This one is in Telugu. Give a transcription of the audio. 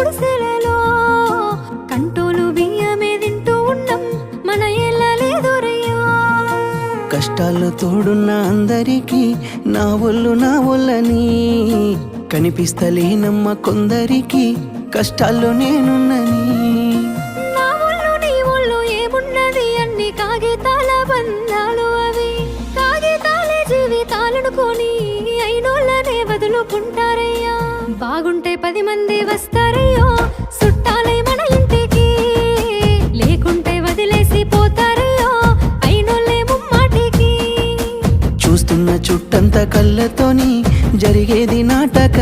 గుడిసెలలో కంటోలు బియ్యమే తింటూ ఉన్నాం మన ఏళ్ళలేదురయ్యా. కష్టాల్లో తోడున్న అందరికీ నా ఒళ్ళని కనిపిస్తలేనమ్మ కొందరికి కష్టాల్లో నేనున్నని. నా ఒళ్ళు నీ ఒళ్ళు ఏమున్నది అన్ని కాగితాల బంధాలు, అవి కాగితాలే జీవితాలనుకొని అయినోళ్ళనే వదులుకుంటారయ్యా. బాగుంటే 10 మంది వస్తారయ్యో చుట్టాలే మన ఇంటికి, లేకుంటే వదిలేసి పోతారయ్యో అయినోళ్ళే ముమ్మాటికి. చూస్తున్న చుట్టంత కళ్ళతోని జరిగేది నాటక